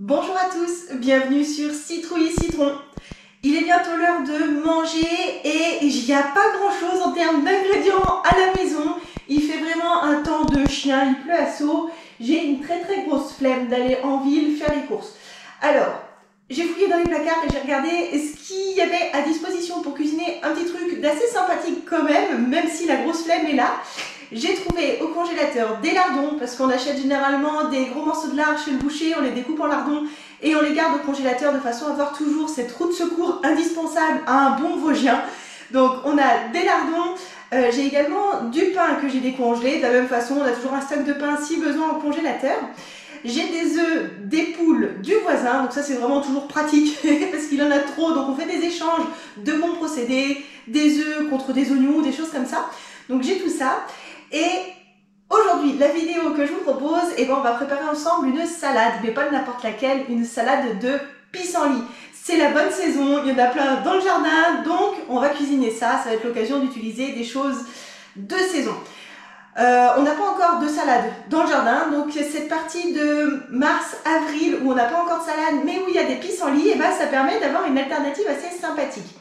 Bonjour à tous, bienvenue sur Citrouille Citron. Il est bientôt l'heure de manger et il n'y a pas grand chose en termes d'ingrédients à la maison. Il fait vraiment un temps de chien, il pleut à seau. J'ai une très grosse flemme d'aller en ville faire les courses. Alors, j'ai fouillé dans les placards et j'ai regardé ce qu'il y avait à disposition pour cuisiner un petit truc d'assez sympathique quand même si la grosse flemme est là. J'ai trouvé au congélateur des lardons parce qu'on achète généralement des gros morceaux de lard chez le boucher, on les découpe en lardons et on les garde au congélateur de façon à avoir toujours cette roue de secours indispensable à un bon Vosgien. Donc on a des lardons, j'ai également du pain que j'ai décongelé, de la même façon on a toujours un stock de pain si besoin au congélateur. J'ai des œufs des poules du voisin, donc ça c'est vraiment toujours pratique parce qu'il en a trop, donc on fait des échanges de bons procédés, des œufs contre des oignons, des choses comme ça. Donc j'ai tout ça. Et aujourd'hui, la vidéo que je vous propose, on va préparer ensemble une salade, mais pas n'importe laquelle, une salade de pissenlit. C'est la bonne saison, il y en a plein dans le jardin, donc on va cuisiner ça, ça va être l'occasion d'utiliser des choses de saison. On n'a pas encore de salade dans le jardin, donc cette partie de mars-avril où on n'a pas encore de salade, mais où il y a des pissenlits, ça permet d'avoir une alternative assez sympathique.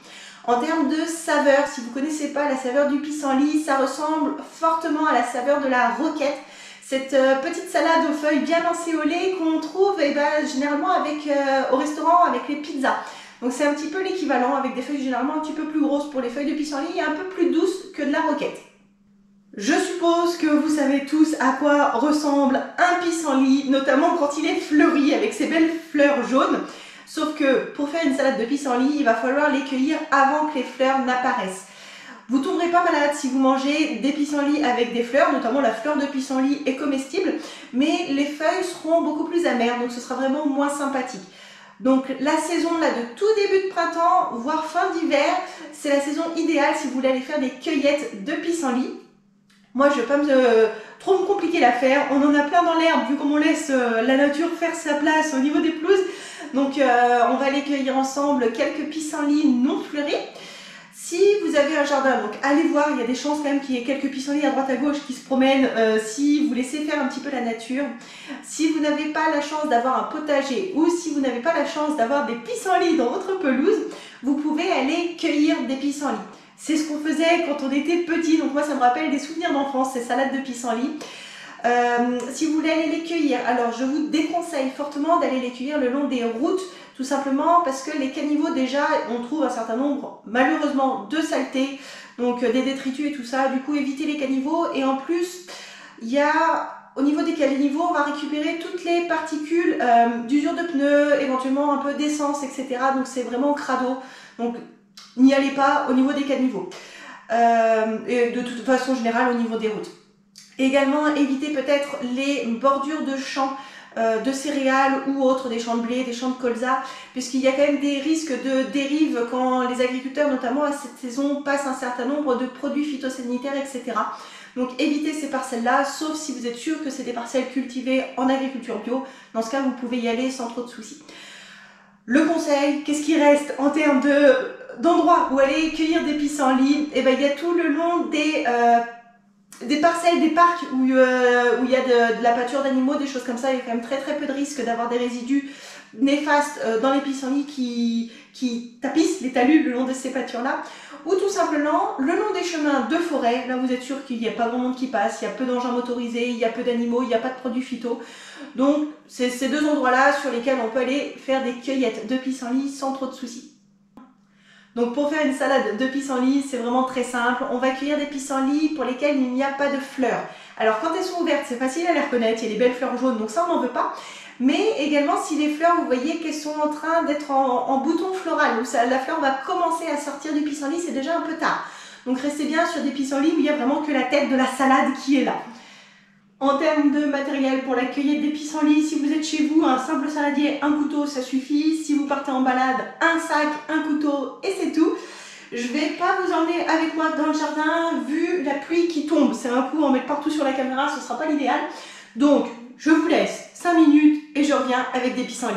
En termes de saveur, si vous ne connaissez pas la saveur du pissenlit, ça ressemble fortement à la saveur de la roquette. Cette petite salade aux feuilles bien encéolées qu'on trouve généralement au restaurant avec les pizzas. Donc c'est un petit peu l'équivalent avec des feuilles généralement un petit peu plus grosses pour les feuilles de pissenlit et un peu plus douces que de la roquette. Je suppose que vous savez tous à quoi ressemble un pissenlit, notamment quand il est fleuri avec ses belles fleurs jaunes. Sauf que pour faire une salade de pissenlit, il va falloir les cueillir avant que les fleurs n'apparaissent. Vous ne tomberez pas malade si vous mangez des pissenlits avec des fleurs, notamment la fleur de pissenlit est comestible, mais les feuilles seront beaucoup plus amères, donc ce sera vraiment moins sympathique. Donc la saison là de tout début de printemps, voire fin d'hiver, c'est la saison idéale si vous voulez aller faire des cueillettes de pissenlit. Moi, je ne vais pas trop me compliquer l'affaire. On en a plein dans l'herbe, vu comme on laisse la nature faire sa place au niveau des pelouses. Donc, on va aller cueillir ensemble quelques pissenlits non fleuris. Si vous avez un jardin, donc allez voir, il y a des chances quand même qu'il y ait quelques pissenlits à droite à gauche qui se promènent si vous laissez faire un petit peu la nature. Si vous n'avez pas la chance d'avoir un potager ou si vous n'avez pas la chance d'avoir des pissenlits dans votre pelouse, vous pouvez aller cueillir des pissenlits. C'est ce qu'on faisait quand on était petit, donc moi ça me rappelle des souvenirs d'enfance, ces salades de pissenlit. Si vous voulez aller les cueillir, alors je vous déconseille fortement d'aller les cueillir le long des routes, tout simplement parce que les caniveaux déjà, on trouve un certain nombre malheureusement de saletés, donc des détritus et tout ça, du coup évitez les caniveaux et en plus au niveau des caniveaux, on va récupérer toutes les particules d'usure de pneus, éventuellement un peu d'essence, etc. Donc c'est vraiment crado. Donc n'y allez pas au niveau des caniveaux. Et de toute façon générale au niveau des routes. Également, évitez peut-être les bordures de champs de céréales ou autres, des champs de blé, des champs de colza, puisqu'il y a quand même des risques de dérive quand les agriculteurs, notamment à cette saison, passent un certain nombre de produits phytosanitaires, etc. Donc évitez ces parcelles-là, sauf si vous êtes sûr que c'est des parcelles cultivées en agriculture bio. Dans ce cas, vous pouvez y aller sans trop de soucis. Le conseil, qu'est-ce qui reste en termes d'endroits où aller cueillir des pissenlits? Il y a tout le long des parcelles, des parcs où il y a de la pâture d'animaux, des choses comme ça. Il y a quand même très peu de risque d'avoir des résidus néfastes dans les pissenlits qui tapissent les talus le long de ces pâtures-là. Ou tout simplement le long des chemins de forêt, là vous êtes sûr qu'il n'y a pas grand monde qui passe, il y a peu d'engins motorisés, il y a peu d'animaux, il n'y a pas de produits phyto. Donc c'est ces deux endroits-là sur lesquels on peut aller faire des cueillettes de pissenlits sans trop de soucis. Donc pour faire une salade de pissenlits, c'est vraiment très simple. On va cueillir des pissenlits pour lesquels il n'y a pas de fleurs. Alors quand elles sont ouvertes, c'est facile à les reconnaître, il y a des belles fleurs jaunes, donc ça on n'en veut pas. Mais également si les fleurs, vous voyez qu'elles sont en train d'être en bouton floral, où la fleur va commencer à sortir du pissenlit, c'est déjà un peu tard. Donc restez bien sur des pissenlits où il n'y a vraiment que la tête de la salade qui est là. En termes de matériel pour la cueillette des pissenlits, si vous êtes chez vous, un simple saladier, un couteau, ça suffit. Si vous partez en balade, un sac, un couteau et c'est tout. Je ne vais pas vous emmener avec moi dans le jardin vu la pluie qui tombe. C'est un coup en mettre partout sur la caméra, ce ne sera pas l'idéal. Donc, je vous laisse 5 minutes et je reviens avec des pissenlits.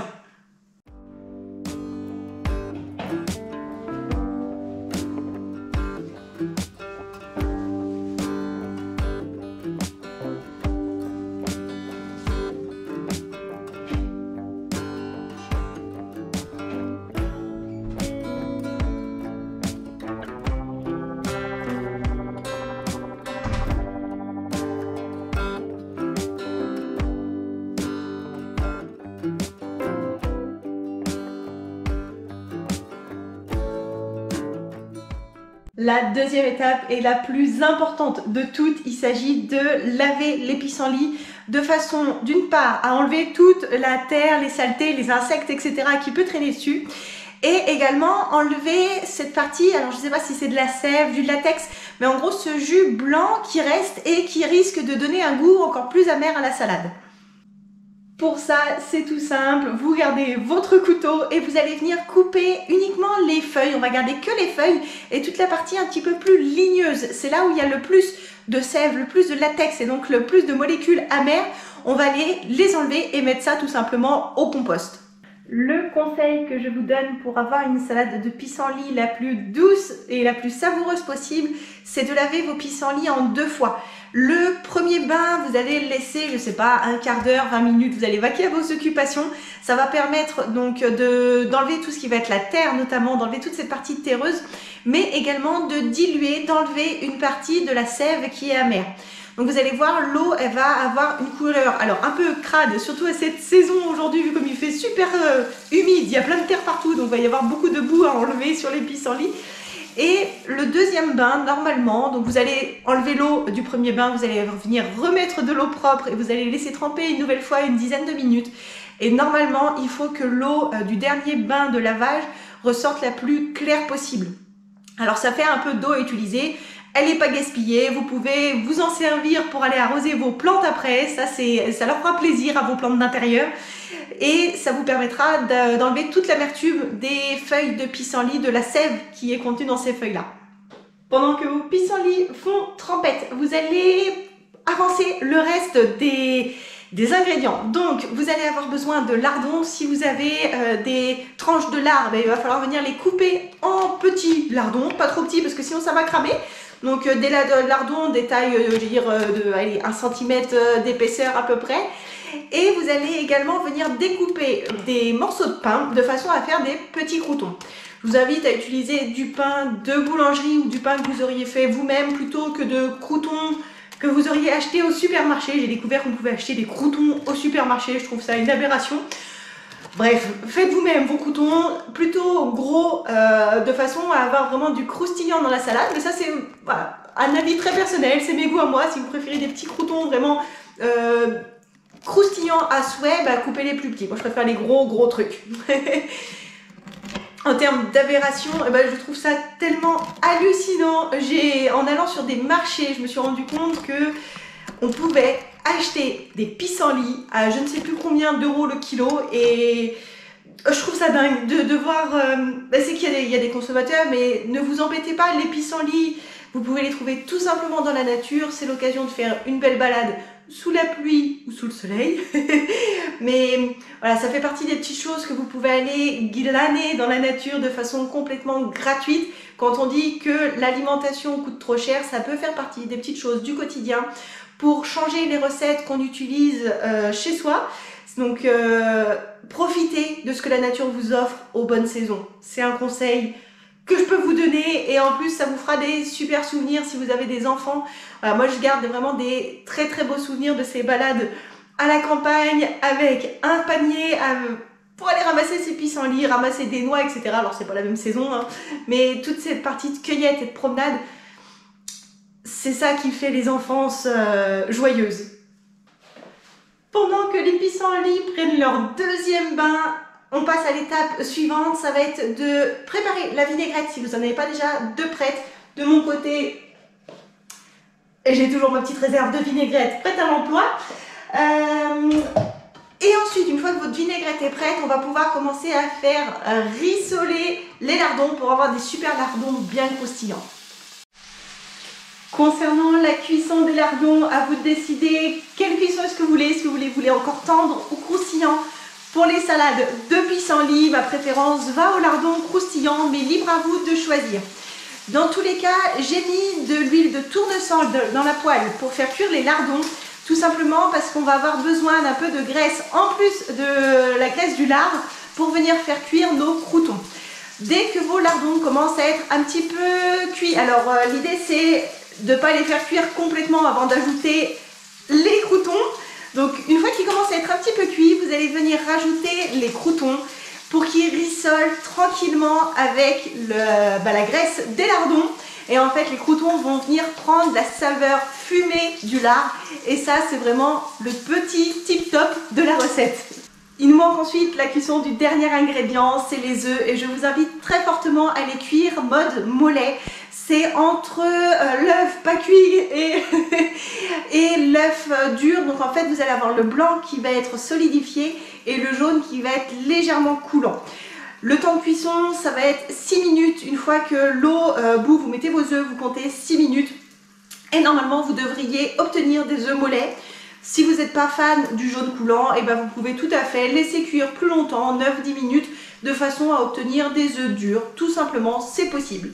La deuxième étape est la plus importante de toutes. Il s'agit de laver les pissenlits de façon, d'une part, à enlever toute la terre, les saletés, les insectes, etc. qui peut traîner dessus. Et également enlever cette partie, alors je ne sais pas si c'est de la sève, du latex, mais en gros ce jus blanc qui reste et qui risque de donner un goût encore plus amer à la salade. Pour ça, c'est tout simple, vous gardez votre couteau et vous allez venir couper uniquement les feuilles. On va garder que les feuilles et toute la partie un petit peu plus ligneuse. C'est là où il y a le plus de sève, le plus de latex et donc le plus de molécules amères. On va les enlever et mettre ça tout simplement au compost. Le conseil que je vous donne pour avoir une salade de pissenlit la plus douce et la plus savoureuse possible, c'est de laver vos pissenlits en 2 fois. Le premier bain, vous allez le laisser, je sais pas, un quart d'heure, 20 minutes, vous allez vaquer à vos occupations. Ça va permettre donc d'enlever tout ce qui va être la terre notamment, d'enlever toute cette partie terreuse, mais également de diluer, d'enlever une partie de la sève qui est amère. Donc vous allez voir, l'eau, elle va avoir une couleur, alors un peu crade, surtout à cette saison aujourd'hui, vu comme il fait super humide, il y a plein de terre partout, donc il va y avoir beaucoup de boue à enlever sur les pissenlits. Et le deuxième bain, normalement, donc vous allez enlever l'eau du premier bain, vous allez venir remettre de l'eau propre et vous allez laisser tremper une nouvelle fois une dizaine de minutes. Et normalement, il faut que l'eau du dernier bain de lavage ressorte la plus claire possible. Alors ça fait un peu d'eau à utiliser. Elle n'est pas gaspillée, vous pouvez vous en servir pour aller arroser vos plantes après, ça leur fera plaisir à vos plantes d'intérieur et ça vous permettra d'enlever toute l'amertume des feuilles de pissenlit, de la sève qui est contenue dans ces feuilles-là. Pendant que vos pissenlits font trempette, vous allez avancer le reste des ingrédients. Donc vous allez avoir besoin de lardons. Si vous avez des tranches de lard, il va falloir venir les couper en petits lardons, pas trop petits parce que sinon ça va cramer. Donc des lardons des tailles, je veux dire, de 1 cm d'épaisseur à peu près. Et vous allez également venir découper des morceaux de pain de façon à faire des petits croûtons. Je vous invite à utiliser du pain de boulangerie ou du pain que vous auriez fait vous-même plutôt que de croûtons que vous auriez acheté au supermarché. J'ai découvert qu'on pouvait acheter des croûtons au supermarché, je trouve ça une aberration. Bref, faites vous-même vos croûtons plutôt gros de façon à avoir vraiment du croustillant dans la salade. Mais ça c'est voilà, un avis très personnel, c'est mes goûts à moi. Si vous préférez des petits croûtons vraiment croustillants à souhait, coupez-les plus petits. Moi je préfère les gros trucs. En termes d'aberration, je trouve ça tellement hallucinant. En allant sur des marchés, je me suis rendu compte que on pouvait acheter des pissenlits à je ne sais plus combien d'euros le kilo et je trouve ça dingue de voir, c'est qu'il y a des consommateurs, mais ne vous embêtez pas, les pissenlits, vous pouvez les trouver tout simplement dans la nature, c'est l'occasion de faire une belle balade sous la pluie ou sous le soleil, mais voilà, ça fait partie des petites choses que vous pouvez aller glaner dans la nature de façon complètement gratuite. Quand on dit que l'alimentation coûte trop cher, ça peut faire partie des petites choses du quotidien pour changer les recettes qu'on utilise chez soi. Donc profitez de ce que la nature vous offre aux bonnes saisons. C'est un conseil que je peux vous donner et en plus ça vous fera des super souvenirs si vous avez des enfants. Voilà, moi je garde vraiment des très beaux souvenirs de ces balades à la campagne avec un panier pour aller ramasser ses pissenlits, ramasser des noix, etc. Alors c'est pas la même saison, hein, mais toute cette partie de cueillette et de promenade, c'est ça qui fait les enfances joyeuses. Pendant que les pissenlits prennent leur deuxième bain, on passe à l'étape suivante, ça va être de préparer la vinaigrette si vous n'en avez pas déjà de prête. De mon côté, j'ai toujours ma petite réserve de vinaigrette prête à l'emploi. Et ensuite, une fois que votre vinaigrette est prête, on va pouvoir commencer à faire rissoler les lardons pour avoir des super lardons bien croustillants. Concernant la cuisson des lardons, à vous de décider quelle cuisson est-ce que vous voulez. Est-ce que vous voulez encore tendre ou croustillant? Pour les salades de pissenlit, ma préférence va au lardon croustillant, mais libre à vous de choisir. Dans tous les cas, j'ai mis de l'huile de tournesol dans la poêle pour faire cuire les lardons, tout simplement parce qu'on va avoir besoin d'un peu de graisse en plus de la graisse du lard pour venir faire cuire nos croûtons. Dès que vos lardons commencent à être un petit peu cuits, alors l'idée c'est de ne pas les faire cuire complètement avant d'ajouter les croûtons. Donc une fois qu'ils commencent à être un petit peu cuits, vous allez venir rajouter les croûtons pour qu'ils rissolent tranquillement avec la graisse des lardons. Et en fait, les croûtons vont venir prendre la saveur fumée du lard. Et ça, c'est vraiment le petit tip-top de la recette. Il nous manque ensuite la cuisson du dernier ingrédient, c'est les œufs. Et je vous invite très fortement à les cuire mode mollet. C'est entre l'œuf pas cuit et l'œuf dur. Donc en fait, vous allez avoir le blanc qui va être solidifié et le jaune qui va être légèrement coulant. Le temps de cuisson, ça va être 6 minutes. Une fois que l'eau bout, vous mettez vos œufs, vous comptez 6 minutes. Et normalement, vous devriez obtenir des œufs mollets. Si vous n'êtes pas fan du jaune coulant, et ben vous pouvez tout à fait laisser cuire plus longtemps, 9-10 minutes, de façon à obtenir des œufs durs. Tout simplement, c'est possible.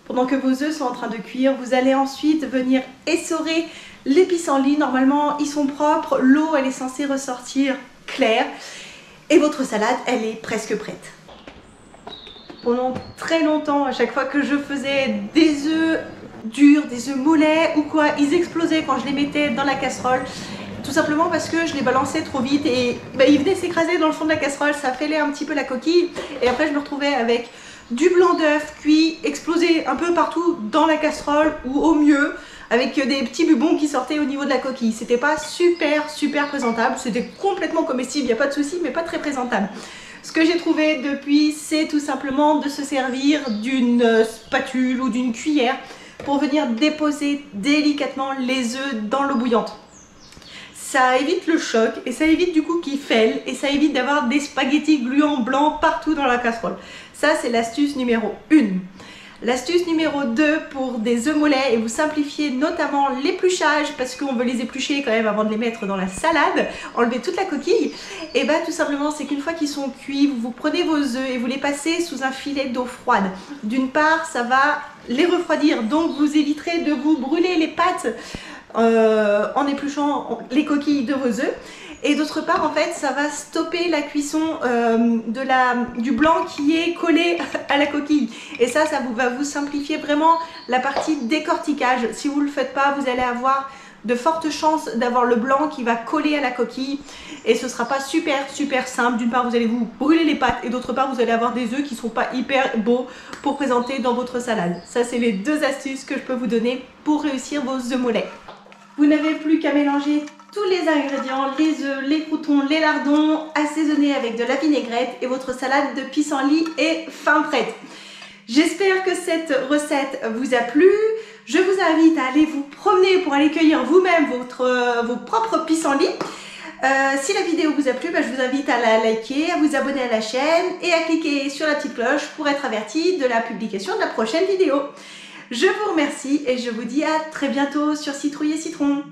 Pendant que vos œufs sont en train de cuire, vous allez ensuite venir essorer les pissenlits. Normalement, ils sont propres, l'eau, elle est censée ressortir claire. Et votre salade, elle est presque prête. Pendant très longtemps, à chaque fois que je faisais des œufs durs, des œufs mollets ou quoi, ils explosaient quand je les mettais dans la casserole. Tout simplement parce que je les balançais trop vite et ils venaient s'écraser dans le fond de la casserole, ça fêlait un petit peu la coquille. Et après, je me retrouvais avec du blanc d'œuf cuit, explosé un peu partout dans la casserole ou au mieux, avec des petits bubons qui sortaient au niveau de la coquille. C'était pas super présentable, c'était complètement comestible, il n'y a pas de souci, mais pas très présentable. Ce que j'ai trouvé depuis, c'est tout simplement de se servir d'une spatule ou d'une cuillère pour venir déposer délicatement les œufs dans l'eau bouillante. Ça évite le choc et ça évite du coup qu'ils fêlent et ça évite d'avoir des spaghettis gluants blancs partout dans la casserole. Ça, c'est l'astuce numéro 1. L'astuce numéro 2 pour des œufs mollets, et vous simplifiez notamment l'épluchage parce qu'on veut les éplucher quand même avant de les mettre dans la salade, enlever toute la coquille, et bien tout simplement c'est qu'une fois qu'ils sont cuits, vous prenez vos œufs et vous les passez sous un filet d'eau froide. D'une part, ça va les refroidir, donc vous éviterez de vous brûler les pattes en épluchant les coquilles de vos œufs. Et d'autre part, en fait, ça va stopper la cuisson du blanc qui est collé à la coquille. Et ça va vous simplifier vraiment la partie décortiquage. Si vous ne le faites pas, vous allez avoir de fortes chances d'avoir le blanc qui va coller à la coquille. Et ce ne sera pas super simple. D'une part, vous allez vous brûler les pattes. Et d'autre part, vous allez avoir des œufs qui ne sont pas hyper beaux pour présenter dans votre salade. Ça, c'est les 2 astuces que je peux vous donner pour réussir vos œufs mollets. Vous n'avez plus qu'à mélanger tous les ingrédients, les œufs, les croûtons, les lardons, assaisonner avec de la vinaigrette et votre salade de pissenlit est fin prête. J'espère que cette recette vous a plu. Je vous invite à aller vous promener pour aller cueillir vous-même vos propres pissenlits. Si la vidéo vous a plu, je vous invite à la liker, à vous abonner à la chaîne et à cliquer sur la petite cloche pour être averti de la publication de la prochaine vidéo. Je vous remercie et je vous dis à très bientôt sur Citrouille et Citron.